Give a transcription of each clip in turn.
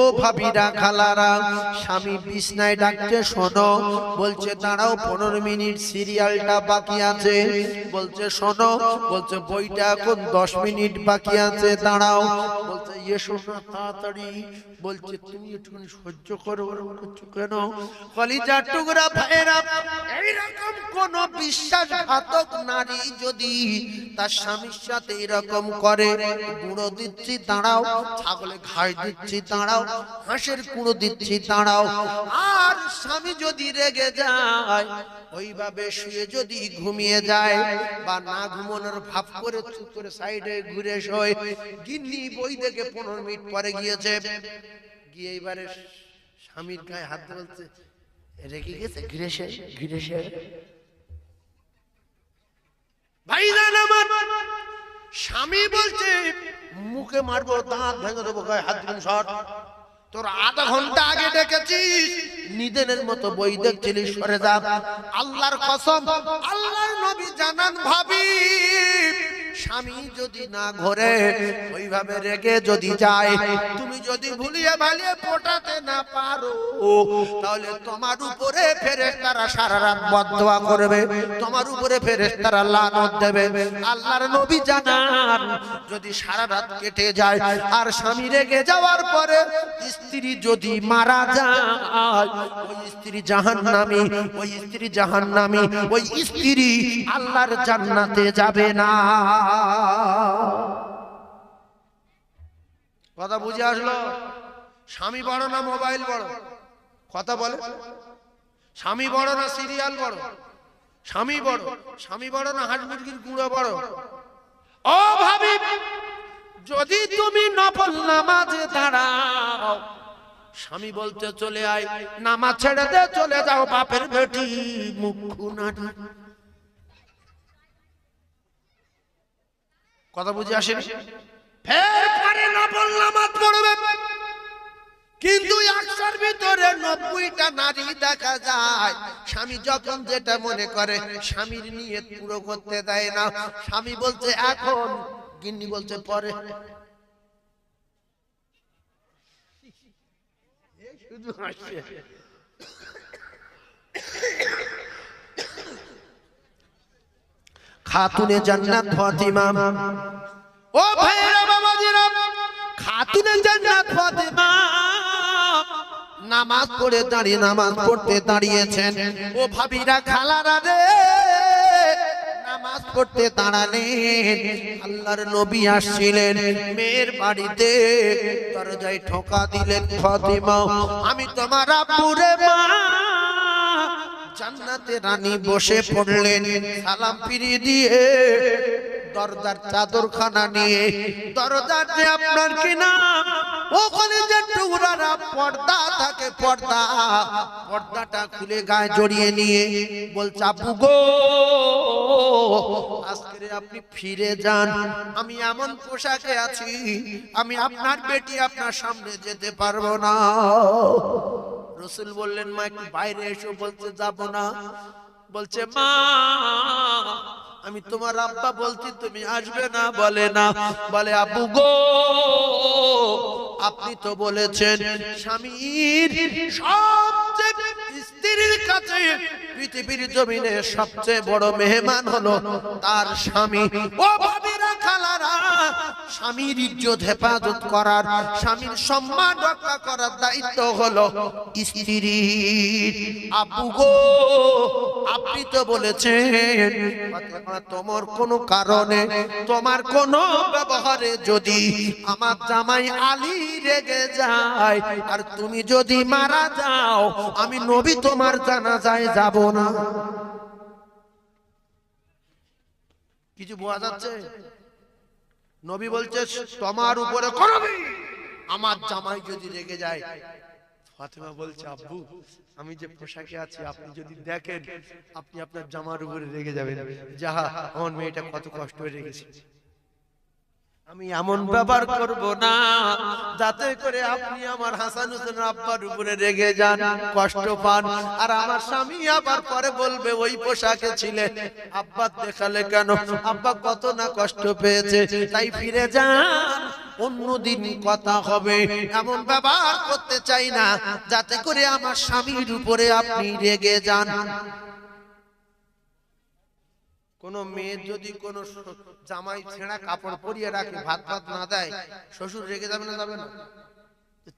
ও ভাবিরা খালারা, স্বামী বিছনায় ডাকছে, শোনো। বলছে দাঁড়াও, 15 মিনিট সিরিয়ালটা বাকি আছে। বলছে শোনো, বলছে বইটা এখন 10 মিনিট বাকি আছে, দাঁড়াও। বলছে এসো না তাড়াতাড়ি। বলছে তুমি একটুখানি সহ্য করো, ওরকম করছো কেন? কলিজার টুকরা ভাইরা, এইরকম কোন বিশ্বাসঘাতক নারী যদি তার স্বামীর সাথে এরকম করে, গুঁড়ো দিচ্ছি দাঁড়াও, ছাগলে ঘাস দিচ্ছি দাঁড়াও, হাঁসের কুঁড়ো দিচ্ছি দাঁড়াও, আর স্বামী যদি রেগে যায়, ওইভাবে শুয়ে যদি ঘুমিয়ে যায় বা না ঘুমানোর ভাব করে চুপ করে সাইডে ঘুরে শোয়, গিন্নি বই দেখে 15 মিনিট পরে গিয়েছে, গিয়ে এবারে স্বামীর গায়ে হাত বলছে, রেগে গেছে, ঘিরে সে ঘিরে সে। ভাইজান আমার, স্বামী বলছে মুখে মারবো, দাঁত ভেঙে দেবো, গায়ে হাত দিন সর। তোর আধা ঘন্টা আগে ডেকেছিস, নিদেনের মতো বই দেখছিলিস, সরে যা। আল্লাহর কসম, আল্লাহর নবী জানান ভাবি, স্বামী যদি না ঘরে ওইভাবে রেগে যদি যায়, তুমি যদি ভুলিয়ে ভালিয়ে পটাতে না পারো, তাহলে তোমার উপরে ফেরেশতারা সারা রাত বদদোয়া করবে, তোমার উপরে ফেরেশতারা লানত দেবে। আল্লাহর নবী জানান, যদি সারা রাত কেটে যায় আর স্বামী রেগে যাওয়ার পরে স্ত্রী যদি মারা যায়, ওই স্ত্রী জাহান্নামী, ওই স্ত্রী জাহান্নামী, ওই স্ত্রী আল্লাহর জান্নাতে যাবে না। কথা বুঝে আসলো? স্বামী বড় না মোবাইল বড়? কথা বলে। স্বামী বড় না সিরিয়াল বড়? স্বামী বড়। স্বামী বড় না হাঁস মুরগির গুঁড়ো বড়? ও ভাবি, যদি তুমি নফল নামাজে দাঁড়াও, স্বামী বলতে চলে আয়, নামাজ ছেড়ে দে, চলে যাও, বাপের বেটি মুখ খুনারি। কথা বুঝে আসেনি? ফের পরে নফল নামাজ পড়বে, কিন্তু 100-র ভিতরে 90টা নারী দেখা যায় স্বামী যখন যেটা মনে করে স্বামীর নিয়ত পুরো করতে দেয় না। স্বামী বলছে এখন, গিন্নি বলছে পরে। শুধু হাসছে। খাতুনে জান্নাত ফাতিমা, ও ভাইরা বাবাজিরা, খাতুনে জান্নাত ফাতিমা নামাজ পড়ে দাঁড়িয়ে, নামাজ পড়তে দাঁড়িয়েছেন। ও ভাবিরা খালারা রে, নামাজ পড়তে দাঁড়ালেন, আল্লাহর নবী আসছিলেন মেয়ের বাড়িতে, দরজায় ঠোকা দিলেন, ফাতিমা আমি তোমার আব্বুরে মা। জান্নাতে রানী বসে পড়লেন, সালাম ফিরিয়ে দিয়ে দরজার চাদরখানা নিয়ে, দরজার যে আপনার কি নাম, ওখানে যে টুকরারা পর্দা থাকে, পর্দা, পর্দাটা খুলে গায়ে জড়িয়ে নিয়ে বলছে আব্বু গো, আজকে আপনি ফিরে যান, আমি এমন পোশাকে আছি, আমি আপনার বেটি আপনার সামনে যেতে পারবো না। রাসূল বললেন মা একটু বাইরে এসো। বলছে যাব না। বলছে মা আমি তোমার আব্বা বলছি, তুমি আসবে না। বলে না। বলে আব্বু গো, আপনি তো বলেছেন স্বামীর সবচেয়ে স্ত্রীর কাছে পৃথিবীর জমিনে সবচেয়ে বড় মেহমান হলো তার স্বামী। ও ভাবিরা খালারা, স্বামীর ইজ্জত হেফাজত করার, স্বামীর সম্মান রক্ষা করার দায়িত্ব হলো স্ত্রীর। আব্বু গো, আপনি তো বলেছেন তোমার কোনো কারণে, তোমার কোনো ব্যবহারে যদি আমার জামাই আলী রেগে যায় আর তুমি যদি মারা যাও, আমি নবী তোমার জানাজায় যাব না। কিছু বোঝা যাচ্ছে? নবী বলছে তোমার উপরে করবি, আমার জামাই যদি রেগে যায়। ফাতেমা বলছে আব্বু আমি যে পোশাকে আছি আপনি যদি দেখেন, আপনি আপনার জামার উপরে রেগে যাবেন। যাহা আমার মেয়েটা কত কষ্ট হয়ে রেগেছে, আমি এমন ব্যবহার করব না যাতে করে আপনি আমার হাসান হোসেন আব্বার উপরে রেগে যান, কষ্ট পান, আর আমার স্বামী আবার পরে বলবে ওই পোশাকে ছিলে আব্বা দেখালে কেন, আব্বা কত না কষ্ট পেয়েছে। তাই ফিরে যান, অন্যদিন কথা হবে, এমন ব্যবহার করতে চাই না যাতে করে আমার স্বামীর উপরে আপনি রেগে যান। কোন মেয়ে যদি কোন জামাই ছেঁড়া কাপড় পরিয়ে রাখে, ভাত ভাত না দেয়, শ্বশুর রেগে যাবে না যাবে না?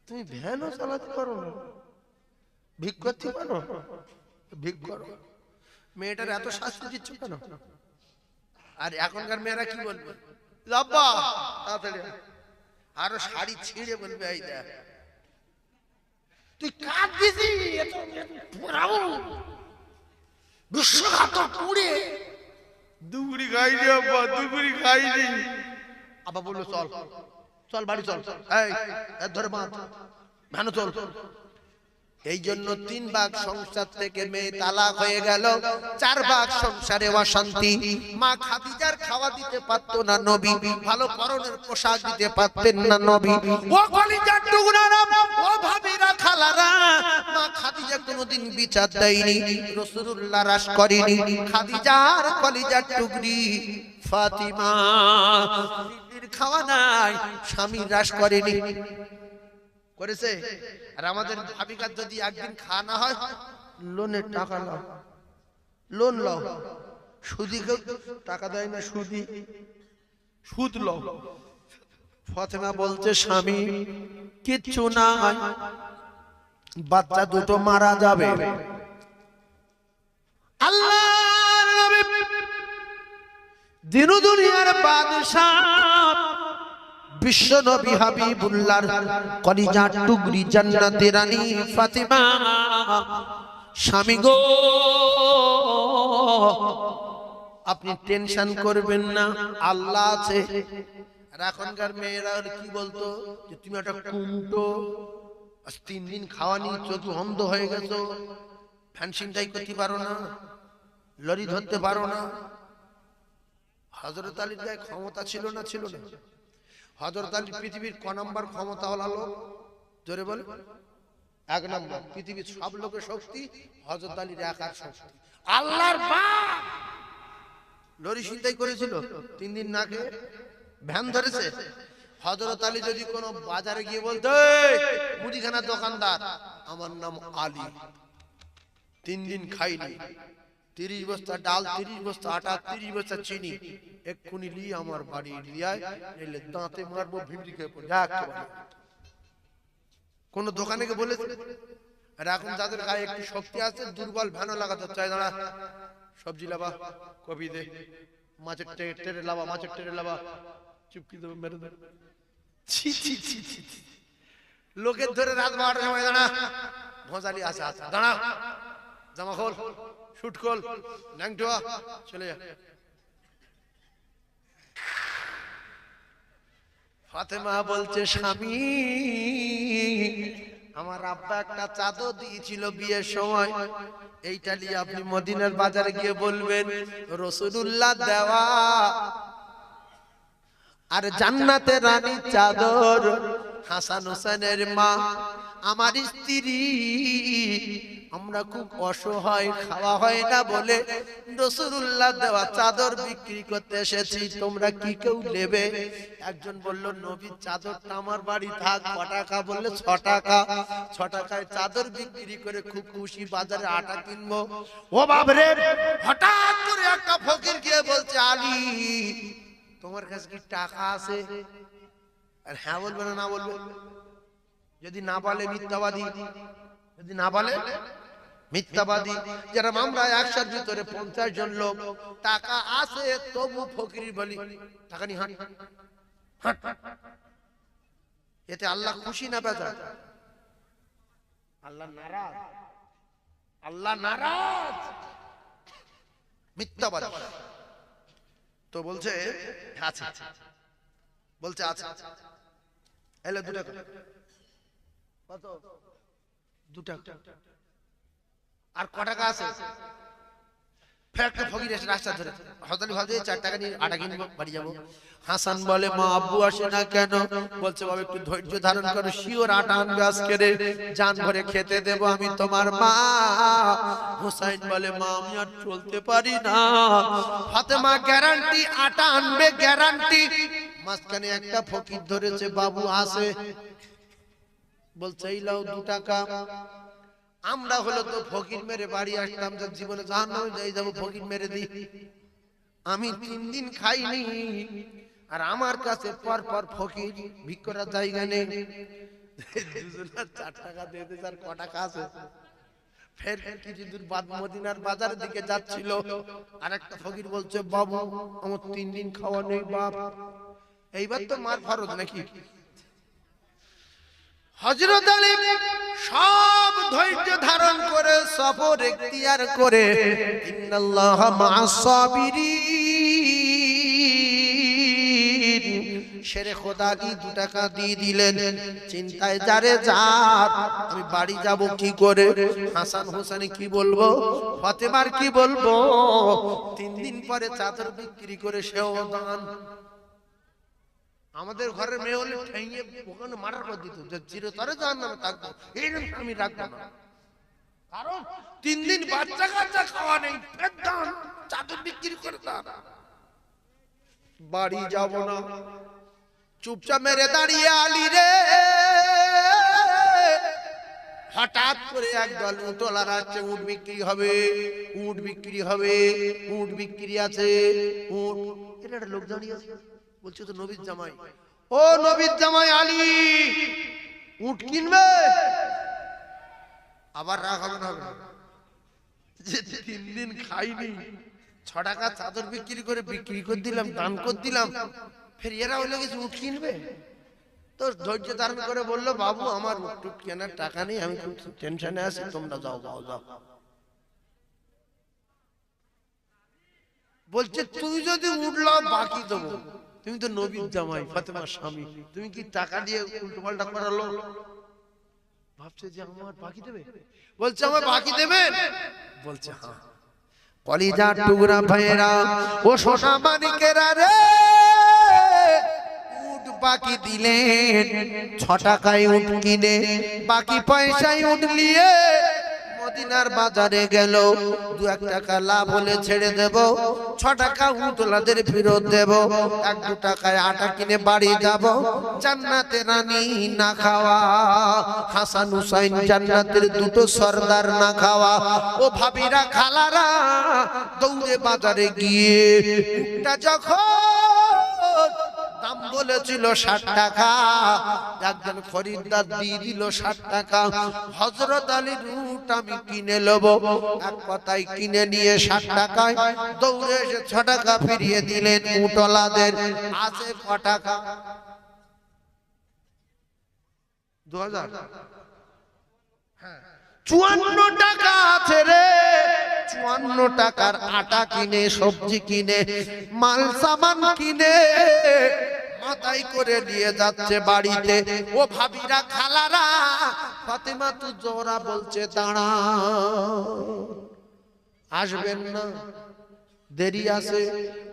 তুমি ভ্যানও চালাতে পারো না, ভিক করতে পারো, ভিক করো। মেয়েটার এত শাস্তি দিচ্ছ কেন? আর এখনকার মেয়েরা কি বলবে? লাব্বা তাড়াতাড়ি, আরো শাড়ি ছিঁড়ে বলবে এই দেখ তুই কাট দিছি, এত পোড়াও বিশ্বঘাতক পুড়ে দুপুরি খাইনি আব্বা, দুপুরি খাইনি। আব্বা বললো চল চল বাড়ি চল, এই ধরে বাঁধ, ভ্যানো চল। এই জন্য 3 ভাগ সংসার থেকে মেয়ে তালাক হয়ে গেল, 4 ভাগ সংসারে অশান্তি। মা খাদিজার খাওয়া দিতে পারতো না নবী, ভালো পরনের পোশাক দিতে পারতেন না নবী। ও কলিজার টুকরারা, ও ভাবিরা, খালারা, মা খাদিজা কোনোদিন বিচার দেয়নি, রাসূলুল্লাহ রাস করেনি। খাদিজার কলিজার টুকরি ফাতিমা খাওয়া নাই, স্বামী রাস করেনি, করেছে। আর আমাদের ভাবিকার যদি একদিন খাওয়া না হয়, লোনের টাকা নাও, লোন লও, সুদি টাকা দেয় না, সুদি সুদ লও। ফাতেমা বলছে স্বামী কিচ্ছু নাই, বাচ্চা দুটো মারা যাবে। আল্লাহর নবী দিন দুনিয়ার বাদশাহ বিশ্ব নবী হাবিবুল্লাহর কলিজার টুকরি জান্নাতের রানী ফাতিমা, স্বামী গো আপনি টেনশন করবেন না, আল্লাহ আছে। আর এখনকার মেয়েরা কি বলতো যে তুমি একটা কুমটো, 3 দিন খাওয়ানি, চোখ অন্ধ হয়ে গেছো, ফ্যানসিংটাই করতে পারো না, লরি ধরতে পারো না। হযরত আলীর গায়ে ক্ষমতা ছিল না? ছিল না। হযরত আলী পৃথিবীর ক নাম্বার ক্ষমতাওয়ালা লোক? জোরে বলে। 1 নাম্বার। পৃথিবীর সব লোকের শক্তি হযরত আলীর একার শক্তি। আল্লাহর বাপ লরি ছিনতাই করেছিল, 3 দিন না খেয়ে ভ্যান ধরেছে। হযরত আলী যদি কোনো বাজারে গিয়ে বলতো, মুদিখানার দোকানদার আমার নাম আলী, 3 দিন খাইনি, 30 বস্তা ডাল, 30 বস্তা আটা, 30 বস্তা চিনি এক্ষুনি লি আমার বাড়ি লিয়ায়, এলে দাঁতে মারবো, ভিমড়ি খেয়ে পড়ে যাক। কোন দোকানে গিয়ে বলেছে? আর এখন যাদের গায়ে একটু শক্তি আছে, দুর্বল ভ্যানও লাগাতে চাই, দাঁড়া সবজি লাবা, কপি দে, মাছের টেরে লাবা, মাছের টেরে লাবা, চুপকি দেবে, মেরে দেবে। লোকের ধরে রাত 12টার সময় দাঁড়া, ভোজালি আছে, আছে দাঁড়া, জামা খোল, শুট খোল, ন্যাংটোয়া, চলে যা। ফাতেমা বলছে স্বামী আমার আব্বা একটা চাদর দিয়েছিল বিয়ের সময়, এইটা নিয়ে আপনি মদিনার বাজারে গিয়ে বলবেন রাসূলুল্লাহ দেওয়া, আর জান্নাতের রানী চাদর হাসান হোসেনের মা আমার স্ত্রী, আমরা খুব অসহায়, খাওয়া হয় না বলে রাসূলুল্লাহ দেওয়া চাদর বিক্রি করতে এসেছি, তোমরা কি কেউ নেবে? একজন বলল নবীর চাদরটা আমার বাড়ি থাক, ক টাকা? বললে 6 টাকা। 6 টাকায় চাদর বিক্রি করে খুব খুশি, বাজারে আটা কিনবো। ও বাবরে, হঠাৎ করে একটা ফকির গিয়ে বলছে আলী তোমার কাছে কি টাকা আছে? আর হ্যাঁ বলবে না, না বলবে? যদি না বলে মিথ্যাবাদী, যদি না বলে মিথ্যাবাদী। যারা আমরা 100-র ভিতরে 50 জন লোক টাকা আছে তবু ফকির বলি, টাকা নি হাঁট হাঁট, এতে আল্লাহ খুশি না বেজার? আল্লাহ নারাজ, আল্লাহ নারাজ। মিথ্যাবাদী তো বলছে আছে, বলছে আছে, এলে 2 টাকা, কত? 2 টাকা। আর ক টাকা আছে? ফেরটা ফকির এসে রাস্তা ধরে হযরত ভাবে 4 টাকা নিয়ে আটা কিনবো, বাড়ি যাবো। হাসান বলে মা আব্বু আসে না কেন? বলছে বাবা একটু ধৈর্য ধারণ করো, শিওর আটা আনবে আজকে রে, জান ভরে খেতে দেব আমি তোমার মা। হুসাইন বলে মা আমি আর চলতে পারি না। ফাতেমা গ্যারান্টি আটা আনবে, গ্যারান্টি। মাঝখানে একটা ফকির ধরেছে, বাবু আসে, বলছে এই লাও 2 টাকা। আমরা হলো তো ফকির মেরে বাড়ি আসতাম, যে জীবনে জাহান্নামে যাই যাবো, ফকির মেরে দিই। আমি 3 দিন খাইনি, আর আমার কাছে পর পর ফকির, ভিক্ষার জায়গা নেই। দুজনের 4 টাকা দিয়ে দিতে, আর ক টাকা আছে। ফের কিছু দূর বাদ মদিনার বাজারের দিকে যাচ্ছিল, আর একটা ফকির বলছে, বাবু আমার 3 দিন খাওয়া নেই বাপ। এইবার তো মার ফরজ নাকি? হযরত আলী সব ধৈর্য ধারণ করে, সবর ইখতিয়ার করে, ইন্নাল্লাহা মা'আস সাবিরিন, শেরে খোদা আলী 2 টাকা দিয়ে দিলেন। চিন্তায় যারে যার, আমি বাড়ি যাব কি করে, হাসান হোসেন কি বলবো, ফাতেমার কি বলবো। 3 দিন পরে চাদর বিক্রি করে সেও দান। আমাদের ঘরের মেয়ে হলে ঠেঙিয়ে ওখানে মারার করে দিত, যে চিরতরে জাহান্নামে থাকবো, এইরকম আমি রাখবো না। কারণ 3 দিন বাচ্চা কাচ্চা খাওয়া নেই, ফের দান, চাদর বিক্রি করে দান। বাড়ি যাব না, চুপচাপ মেরে দাঁড়িয়ে আলী রে। হঠাৎ করে একদল উটওয়ালা আসছে, উট বিক্রি হবে, উট বিক্রি হবে, উট বিক্রি আছে, উট। এটা একটা লোক দাঁড়িয়ে আছে, বলছে তো নবীর জামাই। ও নবীর জামাই আলী, উট কিনবে? আবার রাগ হবে না? যে 3 দিন খাইনি, 6 টাকা চাদর বিক্রি করে দিলাম, দান করে দিলাম, ফের এরা হইলে কিছু উট কিনবে? তো ধৈর্য ধারণ করে বললো, বাবু আমার উট কেনার টাকা নেই, আমি খুব টেনশনে আছি, তোমরা যাও যাও যাও। বলছে তুই যদি উঠলো বাকি দেবো, তুমি তো নবীর জামাই, ফাতেমার স্বামী, তুমি কি টাকা দিয়ে উল্টো পাল্টা করালো? ভাবছে যে আমার বাকি দেবে, বলছে আমার বাকি দেবে, বলছে হ্যাঁ। কলিজার টুকরা ভাইয়েরা ও সোনা মানিকেরা রে, উট বাকি দিলেন, 6 টাকায় উট কিনে, বাকি পয়সায় উট নিয়ে মদিনার বাজারে গেল। 2-1 টাকা লাভ হলে ছেড়ে দেব, 6 টাকা উটওয়ালাদের ফেরত দেব, 1-2 টাকায় আটা কিনে বাড়ি যাব। জান্নাতে রানী না খাওয়া, হাসান হুসাইন জান্নাতের 2টো সর্দার না খাওয়া। ও ভাবিরা খালারা দৌড়ে বাজারে গিয়ে উটটা যখন দাম বলেছিল 60 টাকা, একজন খরিদ্দার দিয়ে দিল 60 টাকা। হযরত আলীর উট আমি কিনে নেব, এক কথায় কিনে নিয়ে 60 টাকায় দৌড়ে এসে 6 টাকা ফিরিয়ে দিলেন উটওয়ালাদের। আছে ক টাকা? 2000। 54 টাকা আছে রে। 54 টাকার আটা কিনে, সবজি কিনে, মাল সামান কিনে মাথায় করে নিয়ে যাচ্ছে বাড়িতে। ও ভাবিরা খালারা, ফাতেমা তু জোহরা বলছে দাঁড়া, আসবেন না, দেরি আছে।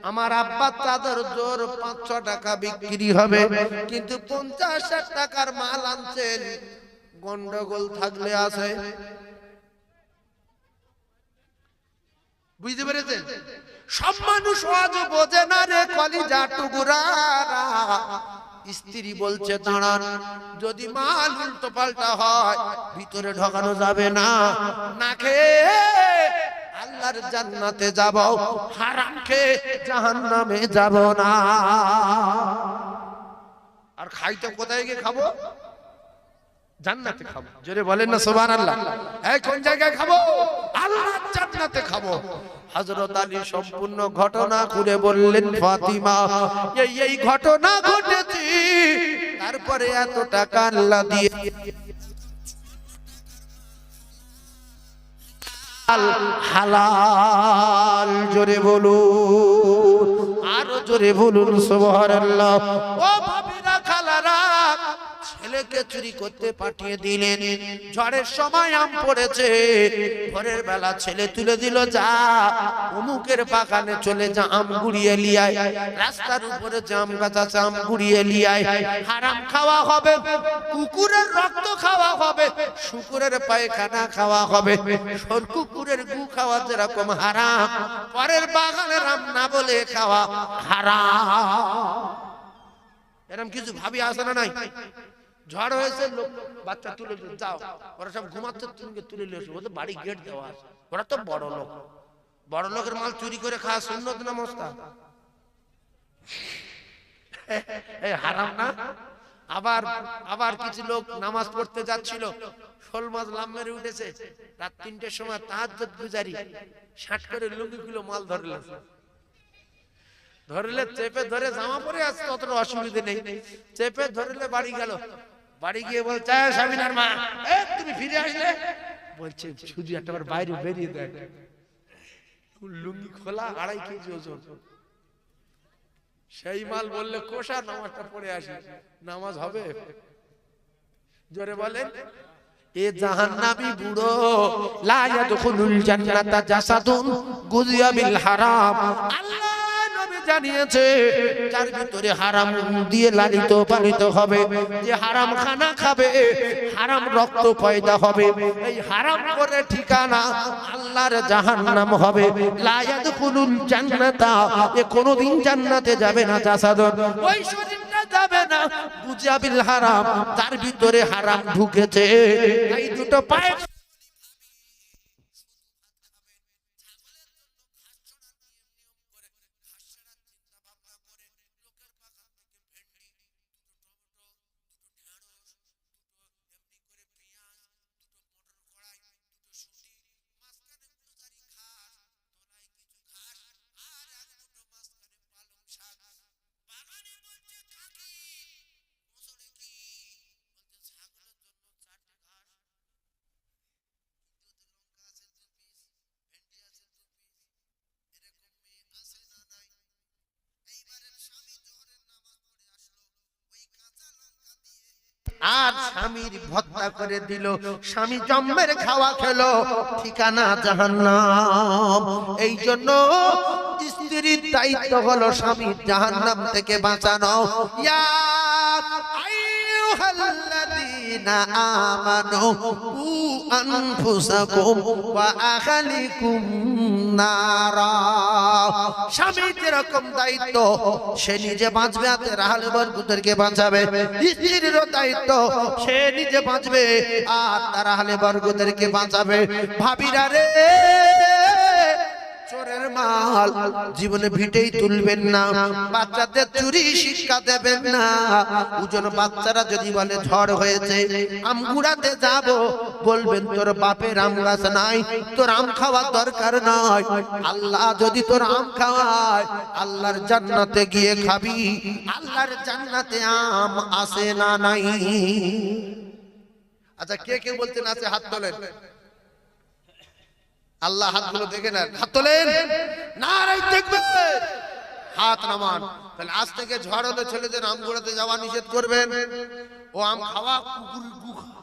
আমার আব্বা চাদর জোর 5-6 টাকা বিক্রি হবে, কিন্তু 50-60 টাকার মাল আনছেন, গন্ডগোল থাকলে আছে। বুঝতে পেরেছেন? সব মানুষ আজ বোঝে না রে কলিজা টুকরারা। স্ত্রী বলছে দাঁড়ান, যদি মাল উল্টো পাল্টা হয় ভিতরে ঢোকানো যাবে না, না খেয়ে আল্লাহর জান্নাতে যাব, হারাম খেয়ে জাহান্নামে যাব না। আর খাইতে কোথায় গিয়ে খাবো? জান্নাতে খাবো। জোরে বলেন না সুবহানাল্লাহ। এই কোন জায়গায় খাবো? আল্লাহর জান্নাতে খাবো। হযরত আলী সম্পূর্ণ ঘটনা খুলে বললেন, ফাতিমা এই ঘটনা ঘটেছে, তারপরে এত টাকা আল্লাহ দিয়ে হালাল। জোরে বলুন, আরো জোরে বলুন সুবহানাল্লাহ। ও ভাবিরা খালারা, ছেলেকে চুরি করতে পাঠিয়ে দিলেন। ঝড়ের সময় আম পড়েছে, ভোরের বেলা ছেলে তুলে দিল, যা অমুকের বাগানে চলে যা, আম গুড়িয়ে লিয়ায়। রাস্তার উপরে জাম গাছ আছে, আম গুড়িয়ে লিয়ায়। হারাম খাওয়া হবে, কুকুরের রক্ত খাওয়া হবে, শুকুরের পায়খানা খাওয়া হবে, কুকুরের গু খাওয়া যেরকম হারাম, পরের বাগানের আম না বলে খাওয়া হারাম। এরকম কিছু ভাবি আসে না নাই? ঝড় হয়েছে, লোক বাচ্চা তুলে যাও, ওরা সব ঘুমাচ্ছে, তুমি তুলে নিয়ে এসো, ওদের বাড়ি গেট দেওয়া আছে। ওরা তো বড় লোক, বড় লোকের মাল চুরি করে খাওয়া সুন্নত না মুস্তাহাব? এই হারাম না? আবার আবার কিছু লোক নামাজ পড়তে যাচ্ছিল, শোল মাছ লাম মেরে উঠেছে, রাত 3টের সময় তাহাজ্জুদ গুজারি 60 করে লুঙ্গি গুলো মাল ধরলেন, ধরলে চেপে ধরে, জামা পরে আসছে, অতটা অসুবিধা নেই, চেপে ধরলে বাড়ি গেল, বাড়ি গিয়ে বলছে স্বামীনার মা, তুমি ফিরে আসলে? বলছে শুধু একটাবার বাইরে বেরিয়ে দেখ, লুঙ্গি খোলা, 2.5 কেজি ওজন। সেই মাল বললে কোষা, নামাজটা পড়ে আসি, নামাজ হবে? জোরে বলেন। এ জাহান্নামী বুড়ো, লা ইয়াদখুলুল জান্নাতা জাসাদুন গুযিয়া বিল হারাম। আল্লাহ নবী জানিয়েছে, যার ভিতরে হারাম দিয়ে লালিত পালিত হবে, যে হারাম খানা খাবে, হারাম রক্ত পয়দা হবে, এই হারাম করে ঠিকানা আল্লাহর জাহান্নাম হবে। লা ইয়াদখুলুল জান্নাতা, এ কোনদিন জান্নাতে যাবে না। জাসাদুন, ওই শরীরটা যাবে না, গুযিয়া বিল হারাম, তার ভিতরে হারাম ঢুকেছে। এই দুটো পায়ে আর স্বামীর ভর্তা করে দিল, স্বামী জম্মের খাওয়া খেলো, ঠিকানা জাহান্নাম। এই জন্য স্ত্রীর দায়িত্ব হলো স্বামীর জাহান্নাম থেকে বাঁচানো। ইয়া আইয়ুহাল্লাযীনা আমানু কু আনফুসাকুম ওয়া আহলিকুম নারা। স্বামীর যেরকম দায়িত্ব, সে নিজে বাঁচবে, আর আহলে বরকতকে বাঁচাবে। স্ত্রীরও দায়িত্ব, সে নিজে বাঁচবে আর তার আহলে বরকতকে বাঁচাবে। ভাবিরা রে, চোরের মাল জীবনে ভিটেই তুলবেন না, বাচ্চাদের চুরি শিক্ষা দেবেন না। ওজন বাচ্চারা যদি বলে ঝড় হয়েছে, আম কুড়াতে যাব, বলবেন তোর বাপের আম গাছ নাই, তোর আম খাওয়ার দরকার নয়। আল্লাহ যদি তোর আম খাওয়ায়, আল্লাহর জান্নাতে গিয়ে খাবি। আল্লাহর জান্নাতে আম আছে না নাই? আচ্ছা, কে কে বলতেন আছে? হাত তোলেন। আল্লাহ হাতগুলো দেখে নেন, হাত তোলেন। নারায়ে তাকবীর, হাত নামান। তাহলে আজ থেকে ঝড় হলে ছেলেদের আম কুড়াতে যাওয়া নিষেধ করবেন। ও আম খাওয়া কুকুরের গু খাওয়া।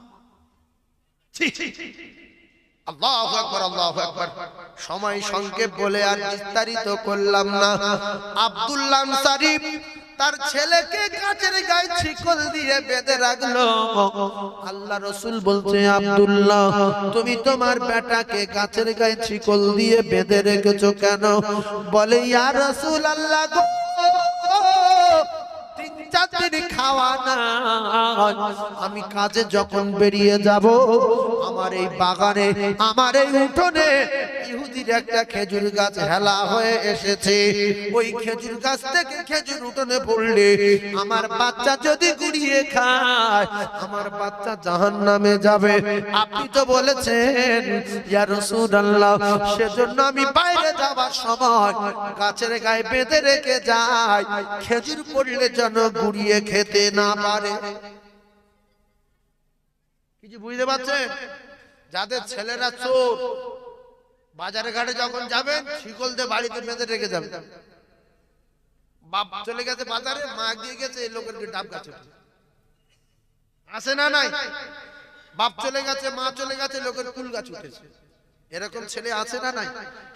আল্লাহু আকবার, আল্লাহু আকবার। সময় সংক্ষেপ বলে আর বিস্তারিত করলাম না। আব্দুল্লাহ আনসারী তার ছেলেকে গাছের গায়ে শিকল দিয়ে বেঁধে রাখলো। আল্লাহ রাসূল বলছে, আব্দুল্লাহ, তুমি তোমার বেটাকে গাছের গায়ে শিকল দিয়ে বেঁধে রেখেছো কেন? বলে, ইয়া রাসূলুল্লাহ গো, 3-4 দিন খাওয়া না, আমি কাজে যখন বেরিয়ে যাব, আমার এই বাগানে, আমার এই উঠোনে ইহুদির একটা খেজুর গাছ হেলা হয়ে এসেছে। ওই খেজুর গাছ থেকে খেজুর উঠোনে পড়লে আমার বাচ্চা যদি গুড়িয়ে খায়, আমার বাচ্চা জাহান্নামে যাবে। আপনি তো বলেছেন ইয়া রাসূলুল্লাহ, সেজন্য আমি বাইরে যাবার সময় গাছের গায়ে বেঁধে রেখে যাই, খেজুর পড়লে যেন গুড়িয়ে খেতে না পারে। কিছু বুঝতে পারছেন? যাদের ছেলেরা চোর, বাজারে ঘাটে যখন যাবেন, শিকল দিয়ে বাড়িতে বেঁধে রেখে যাবেন। বাপ চলে গেছে বাজারে, মা দিয়ে গেছে, এই লোকের ডাব গাছে আসে না নাই? বাপ চলে গেছে, মা চলে গেছে, লোকের কুল গাছ উঠেছে। এরকম ছেলে আছে না নাই?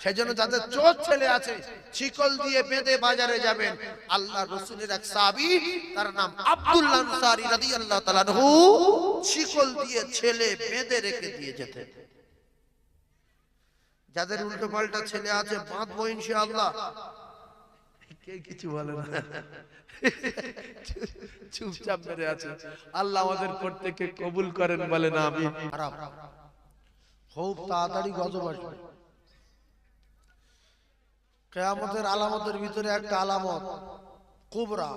সেজন্য যাদের চোর ছেলে আছে, শিকল দিয়ে বেঁধে বাজারে যাবেন। আল্লাহ রাসূলের এক সাহাবী, তার নাম আব্দুল্লাহ আনসারী রাদিয়াল্লাহু তাআলা আনহু, শিকল দিয়ে ছেলে বেঁধে রেখে দিয়ে যেতেন। যাদের উল্টো পাল্টা ছেলে আছে, বাঁধবো ইনশাআল্লাহ। কে কিছু বলে না, চুপচাপ মেরে আছে। আল্লাহ আমাদের প্রত্যেককে কবুল করেন, বলেন আমিন। খুব তাড়াতাড়ি গজব আসবে। কিয়ামতের আলামতের ভিতরে একটা আলামত কুবরা,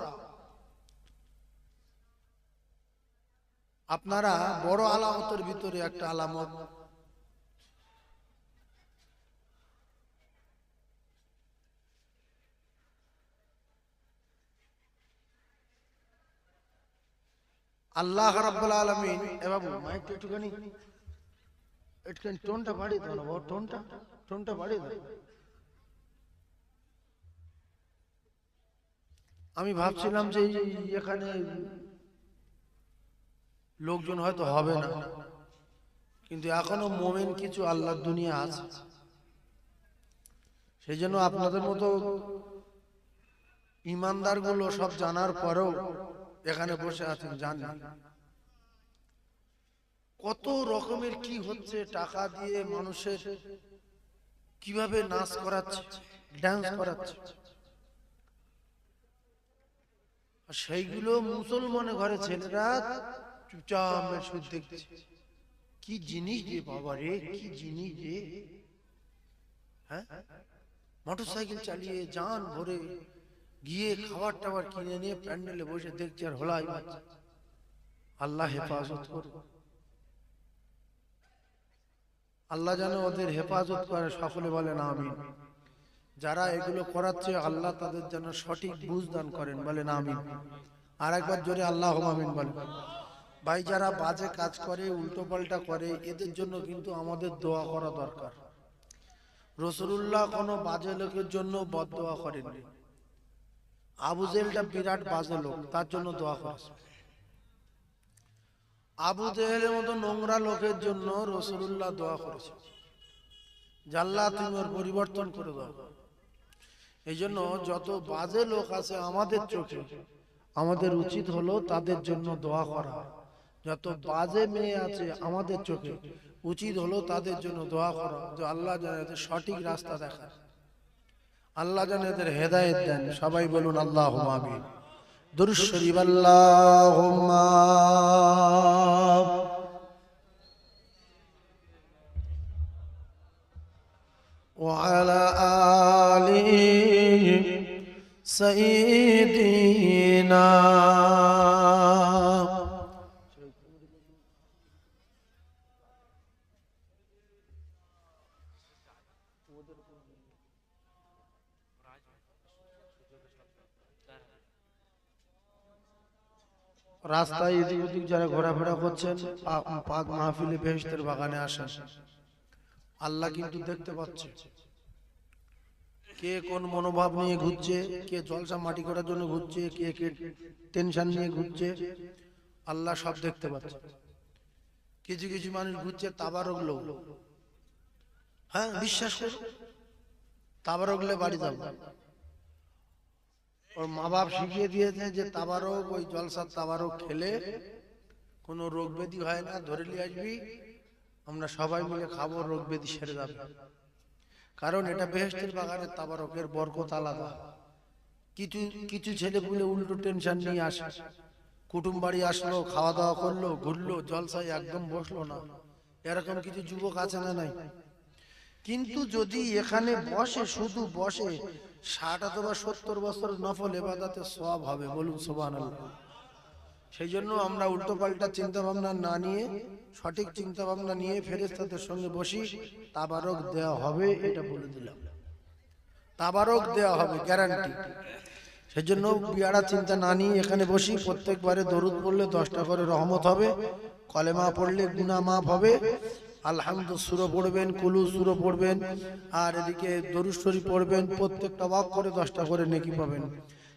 আপনারা বড় আলামতের ভিতরে একটা আলামত, আল্লাহ রাব্বুল আলামিন। এ বাবু মাইক একটুখানি টোনটা বাড়িয়ে দাও না বাবু, টোনটা বাড়িয়ে দাও। আমি ভাবছিলাম যে এখানে লোকজন হয়তো হবে না, কিন্তু এখনো মোমেন কিছু আল্লাহর দুনিয়া আছে। সেই জন্য আপনাদের মতো ইমানদার গুলো সব জানার পরেও এখানে বসে আছেন, জানেন কত রকমের কি হচ্ছে, টাকা দিয়ে মানুষের কিভাবে নাচ করাচ্ছে, ডান্স করাচ্ছে। সেইগুলো মুসলমানের ঘরে ছেলেরা চুপচাপ শুধু দেখছে। কি জিনিস রে বাবা রে, কি জিনিস রে। হ্যাঁ, মোটরসাইকেল চালিয়ে যান ভরে গিয়ে খাবার টাবার কিনে নিয়ে প্যান্ডেলে বসে দেখছে আর হলাই বাজছে। আল্লাহ হেফাজত করবে, আল্লাহ যেন ওদের হেফাজত করে, সকলে বলেন আমিন। যারা এগুলো করাচ্ছে আল্লাহ তাদের যেন সঠিক বুঝ দান করেন, বলেন আমিন। আর একবার জোরে আল্লাহ আমিন বলেন। ভাই, যারা বাজে কাজ করে, উল্টো পাল্টা করে, এদের জন্য কিন্তু আমাদের দোয়া করা দরকার। রাসূলুল্লাহ কোনো বাজে লোকের জন্য বদদোয়া করেননি। আবু জেহেলটা বিরাট বাজে লোক, তার জন্য দোয়া করেছে। আবু জেহেলের মতো নোংরা লোকের জন্য রাসূলুল্লাহ দোয়া করেছে, আল্লাহ তুমি ওর পরিবর্তন করে দাও। এই জন্য যত বাজে লোক আছে আমাদের চোখে, আমাদের উচিত হলো তাদের জন্য দোয়া করা। যত বাজে মেয়ে আছে আমাদের চোখে, উচিত হলো তাদের জন্য দোয়া করা, যে আল্লাহ যেন এদের সঠিক রাস্তা দেখায়, আল্লাহ যেন এদের হেদায়েত দেন। সবাই বলুন আল্লাহুম্মা আমিন। দুরূদ শরীফ আল্লাহুম্মা ওয়া আলা আলি সাইয়্যিদিনা। রাস্তায় এদিক ওদিক যারা ঘোরাফেরা করছেন, পাক মাহফিলে বেহেশতের বাগানে আসেন, আল্লাহ কিন্তু দেখতে পাচ্ছে কে কোন মনোভাব নিয়ে ঘুরছে, কে জলসা মাটি করার জন্য ঘুরছে, কে কে টেনশন নিয়ে ঘুরছে, আল্লাহ সব দেখতে পাচ্ছে। কিছু কিছু মানুষ ঘুরছে তাবারক লোক। হ্যাঁ, বিশ্বাস করো, তাবারকলে বাড়ি যাবো। ওর মা বাপ শিখিয়ে দিয়েছে যে তাবারক, ওই জলসার তাবারক খেলে কোনো রোগ ব্যাধি হয় না, ধরে নিয়ে আসবি, আমরা সবাই মিলে খাবো, রোগ ব্যাধি সেরে যাবে। কারণ এটা বেহেশতের বাগানের তাবারকের বরকত আলাদা। কিছু কিছু ছেলেপুলে উল্টো টেনশন নিয়ে আসে, কুটুম বাড়ি আসলো, খাওয়া দাওয়া করলো, ঘুরলো, জলসায় একদম বসলো না, এরকম কিছু যুবক আছে না নাই? কিন্তু যদি এখানে বসে, শুধু বসে, 60 অথবা 70 বছর নফল ইবাদতের সওয়াব হবে, বলুন সুবহানাল্লাহ। সেই জন্য আমরা উল্টো পাল্টা চিন্তা ভাবনা না নিয়ে সঠিক চিন্তা ভাবনা নিয়ে ফেরেশতাদের সঙ্গে বসি, তাবারক দেওয়া হবে, এটা বলে দিলাম। তাবারক দেওয়া হবে, গ্যারান্টি। সেই জন্য বিয়ারা চিন্তা না নিয়ে এখানে বসি। প্রত্যেকবারে দরুদ পড়লে 10টা করে রহমত হবে, কলেমা পড়লে গুনাহ মাফ হবে, আলহামদু সূরা পড়বেন, কুলু সূরা পড়বেন, আর এদিকে দরুদ শরীফ পড়বেন, প্রত্যেকটা ওয়াক করে 10টা করে নেকি পাবেন।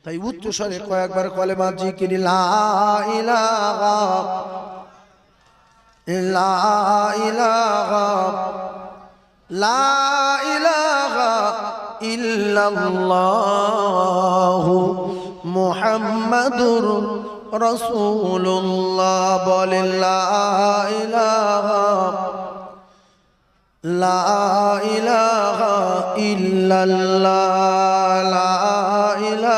তাই উচ্চ স্বরে কয়েকবার কলেমা জিকির, লা ইলাহা লা ইলাহা লা ইলাহা ইল্লাল্লাহু মুহাম্মাদুর রাসূলুল্লাহ। বলে লা ইলাহা লা ইলাহা ইল্লাল্লাহ লা ইলাহা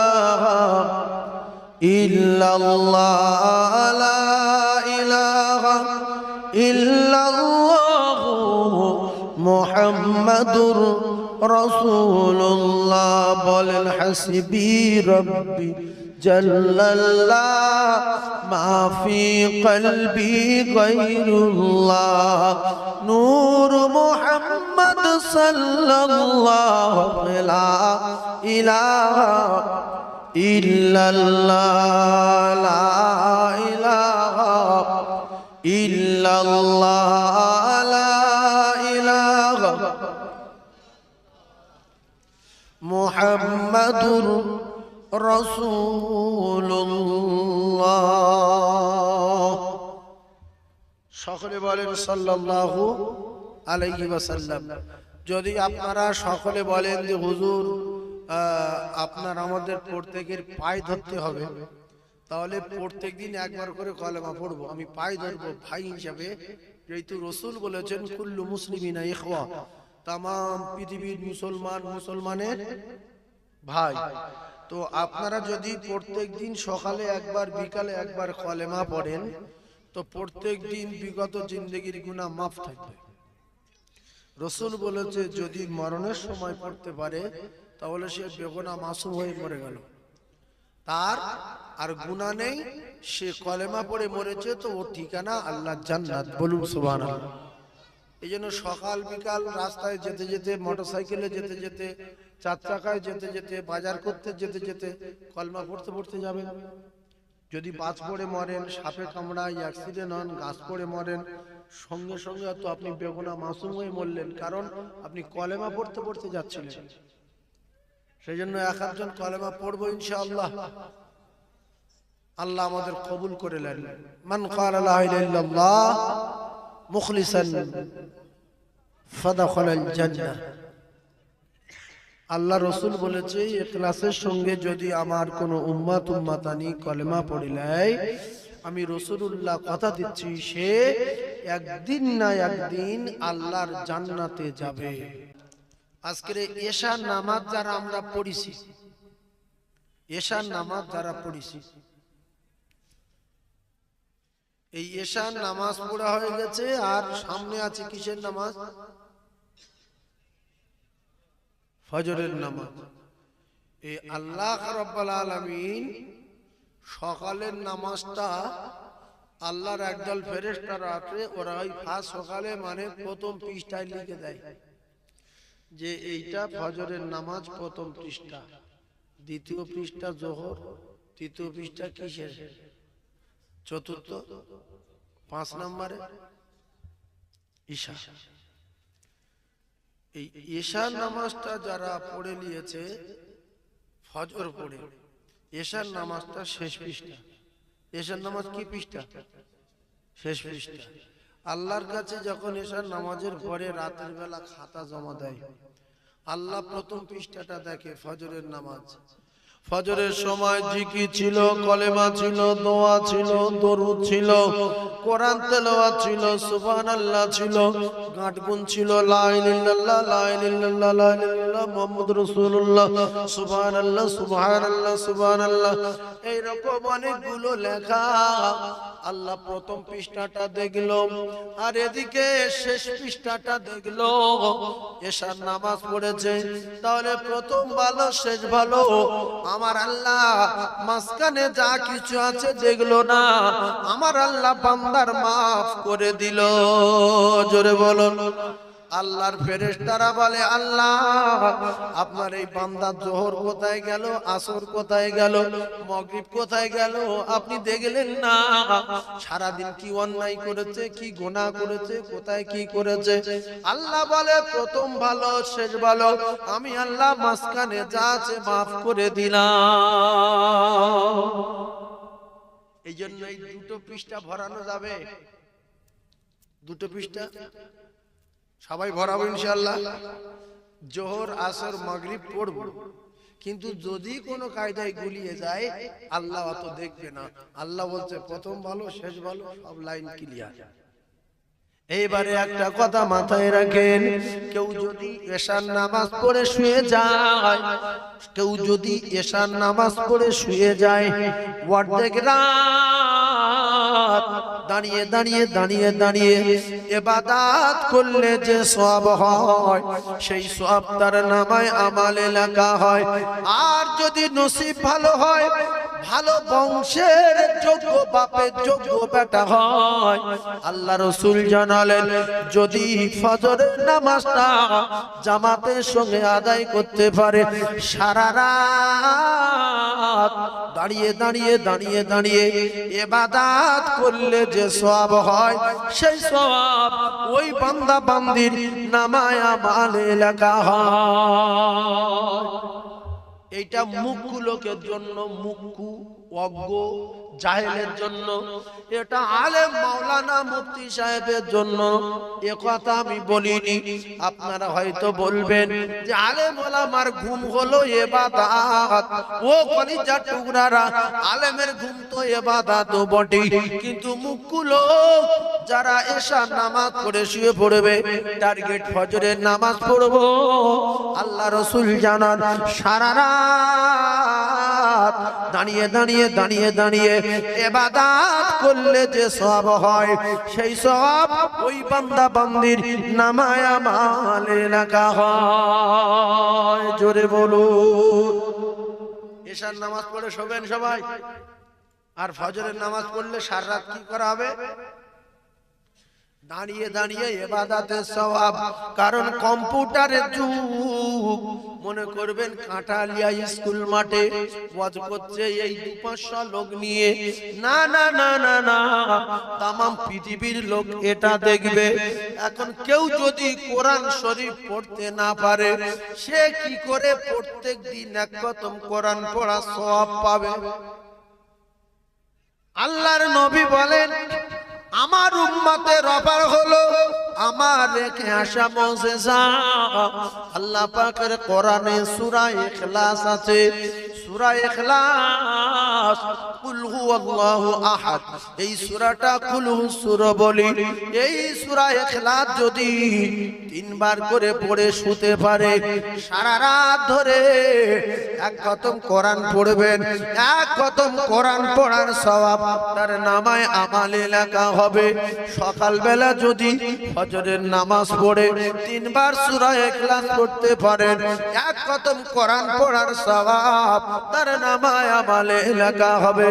ইল্লাল্লাহ লা ইলাহা ইল্লাল্লাহ মুহাম্মাদুর রাসূলুল্লাহ বলেন হাসবি রব্বি জাল্লাল্লাহ মা ফি কলবি গায়রুল্লাহ নূর মুহাম্মদ সাল্লাল্লাহু লা ইলাহা ইল্লাল্লাহ লা ইলাহা ইল্লাল্লাহ লা ইলাহা মুহাম্মাদুর রাসূলুল্লাহ সকলে বলেন সাল্লাল্লাহু আলাইহি ওয়াসাল্লাম। যদি আপনারা সকলে বলেন যে হুজুর আপনার আমাদের প্রত্যেকের পায়ে ধরতে হবে, তাহলে প্রত্যেকদিন একবার করে কলেমা পড়বো। আমি পায়ে ধরবো ভাই হিসাবে, যেহেতু রাসূল বলেছেন কুল্লু মুসলিমিনা ইখওয়া, तमाम পৃথিবীর মুসলমানের ভাই। তো আপনারা যদি প্রত্যেকদিন সকালে একবার বিকালে একবার কলেমা পড়েন তো প্রত্যেকদিন বিগত জিন্দেগির গুনাহ মাফ থাকবে। রাসূল বলেছে যদি মরণের সময় পড়তে পারে তাহলে সে বেগুনাহ মাসুম হয়ে মরে গেল, তার আর গুনাহ নেই, সে কলেমা পড়ে মরেছে, তো ওর ঠিকানা আল্লাহর জান্নাত। বলুন সুবহানাল্লাহ। এই জন্য সকাল বিকাল রাস্তায় যেতে যেতে, মোটরসাইকেলে যেতে যেতে, চার চাকায় যেতে যেতে, বাজার করতে যেতে যেতে কলমা পড়তে পড়তে যাবেন। যদি বাজ পড়ে মরেন, সাপে কামড়ায়, অ্যাক্সিডেন্ট হন, গাছ পড়ে মরেন, সঙ্গে সঙ্গে তো আপনি বেগুনাহ মাসুম হয়ে মরলেন, কারণ আপনি কলেমা পড়তে পড়তে যাচ্ছিলেন। সেই জন্য এক একজন কলেমা পড়বো ইনশাআল্লাহ, আল্লাহ আমাদের কবুল করে নেন। মান ক্বালা লা ইলাহা ইল্লাল্লাহ মুখলিসান ফাদাখালাল জান্নাহ। আল্লাহ রাসূল বলেছে ইখলাসের সঙ্গে যদি আমার কোনো উম্মাতানি কলেমা পড়িলাই, আমি রাসূলুল্লাহ কথা দিচ্ছি সে একদিন না একদিন আল্লাহর জান্নাতে যাবে। আজকের এশার নামাজ যারা আমরা পড়িছি, এশার নামাজ যারা পড়িছি, এই এশার নামাজ পড়া হয়ে গেছে, আর সামনে আছে কিসের নামাজ? ফজরের নামাজ। এই আল্লাহ রাব্বুল আলামিন সকালের নামাজটা আল্লাহর একদল ফেরেশতা রাতে ওরা ওই ফার্স্ট সকালে মানে প্রথম পৃষ্ঠায় লিখে দেয় যে এইটা ফজরের নামাজ প্রথম পৃষ্ঠা, দ্বিতীয় পৃষ্ঠা যোহর, তৃতীয় পৃষ্ঠা কিসের, চতুর্থ, 5 নম্বরে ঈশা। এই ঈশার নামাজটা যারা পড়ে নিয়েছে ফজর পড়ে, ঈশার নামাজটা শেষ পৃষ্ঠা। ঈশার নামাজ কি পৃষ্ঠা? শেষ পৃষ্ঠা। আল্লাহর কাছে যখন ঈশার নামাজের পরে রাতের বেলা খাতা জমা দেয়, আল্লাহ প্রথম পৃষ্ঠাটা দেখে ফজরের নামাজ। ফজরের সময় জিকির ছিল, কলেমা ছিল, দোয়া ছিল, দরুদ ছিল, কোরআন তেলাওয়াত ছিল, সুবহানাল্লাহ ছিল, গাঁটগুন ছিল, লা ইলাহা ইল্লাল্লাহ, লা ইলাহা ইল্লাল্লাহ, লা ইলাহা ইল্লাল্লাহ মুহাম্মাদুর রাসূলুল্লাহ, সুবহানাল্লাহ, সুবহানাল্লাহ, সুবহানাল্লাহ, এই রকম অনেকগুলো লেখা। আল্লাহ প্রথম পৃষ্ঠাটা দেখলো, আর এদিকে শেষ পৃষ্ঠাটা দেখলো। এশার নামাজ পড়েছে, তাহলে প্রথম ভালো শেষ ভালো। আমার আল্লাহ মাঝখানে যা কিছু আছে দেখলো না, আমার আল্লাহ বান্দার মাফ করে দিল। জোরে বলুন। আল্লাহর ফেরেশতারা বলে আল্লাহ আপনার এই বান্দা জোহর কোথায় গেল, আসর কোথায় গেল, মাগরিব কোথায় গেল, আপনি দেখলেন না? সারাদিন কি অন্যায় করেছে, কি গুনাহ করেছে, কোথায় কি করেছে? আল্লাহ বলে প্রথম ভালো শেষ ভালো, আমি আল্লাহ মাঝখানে যা আছে মাফ করে দিলাম। এই জন্য এই দুটো পৃষ্ঠা ভরানো যাবে, দুটো পৃষ্ঠা সবাই ভরাবো ইনশাআল্লাহ। জোহর আসর মাগরিব পড়ব, কিন্তু যদি কোনো কায়দায় গুলিয়ে যায় আল্লাহ অত দেখবে না। আল্লাহ বলছে প্রথম ভালো শেষ ভালো, সব লাইন ক্লিয়ার। এইবারে একটা কথা মাথায় রাখেন, কেউ যদি এশার নামাজ পড়ে শুয়ে যায়, কেউ যদি এশার নামাজ পড়ে শুয়ে যায়, অর্ধেক রাত দাঁড়িয়ে দাঁড়িয়ে দাঁড়িয়ে দাঁড়িয়ে ইবাদত করলে যে সওয়াব হয়, সেই সওয়াব তার নামায় আমালে লেখা হয়। আর যদি নসিব ভালো হয়, ভালো বংশের যোগ্য বাপের যোগ্য বেটা হয়, আল্লাহ রাসূল জানালেন যদি ফজরের নামাজটা জামাতের সঙ্গে আদায় করতে পারে, সারা রাত দাঁড়িয়ে দাঁড়িয়ে দাঁড়িয়ে দাঁড়িয়ে ইবাদত করলে যে সওয়াব হয়, সেই সওয়াব ওই বান্দা বান্দির নামায় আমালে লেখা হয়। এইটা মুখ্য লোকের জন্য, মুখ্য অজ্ঞ জাহেলের জন্য, এটা আলেম মাওলানা মুফতি সাহেবের জন্য। এ কথা আমি বলিনি। আপনারা হয়তো বলবেন যে আলেম ওলামার ঘুম হলো ইবাদত। ও কলিজার টুকরারা, আলেমের ঘুম তো ইবাদত বটে, কিন্তু মুখ্য লোক যারা এশার নামাজ পড়ে শুয়ে পড়বে, টার্গেট ফজরের নামাজ পড়বো, আল্লাহ রাসূল জানান সারা রাত দাঁড়িয়ে দাঁড়িয়ে দাঁড়িয়ে দাঁড়িয়ে ইবাদত করলে যে সওয়াব হয়, সেই সওয়াব ওই বান্দা বান্দির নামায় আমালে লেখা হয়। জোরে বলুন। এশার নামাজ পড়ে শোবেন সবাই, আর ফজরের নামাজ পড়লে সারা রাত কি করা হবে? দাঁড়িয়ে দাঁড়িয়ে ইবাদতের সওয়াব। কারণ কম্পিউটারের যুগ। মনে করবেন কাঁঠালিয়া স্কুল মাঠে ওয়াজ করছে এই 2-500 লোক নিয়ে, না না না না না, তাম পৃথিবীর লোক এটা দেখবে। এখন কেউ যদি কোরআন শরীফ পড়তে না পারে, সে কি করে প্রত্যেক দিন এক খতম কোরআন পড়া সওয়াব পাবে? আল্লাহর নবী বলেন আমার উম্মতের অপার হলো আমার রেখে আসা মুজিজা। আল্লাহ পাকের কোরআনে সূরা ইখলাস আছে, সূরা ইখলাস, কুল হুয়াল্লাহু আহাদ, এই সূরাটা কুল হু সূরা বলি। এই সূরা ইখলাস যদি 3 বার করে পড়ে শুতে পারে, সারা রাত ধরে এক খতম কোরআন পড়বেন, এক খতম কোরআন পড়ার সওয়াব তার নামায় আমালে লেখা হবে। সকালবেলা যদি ফজরের নামাজ পড়ে 3 বার সূরা ইখলাস পড়তে পারেন, এক খতম কোরআন পড়ার সওয়াব তার নামায় আমালে লেখা হবে।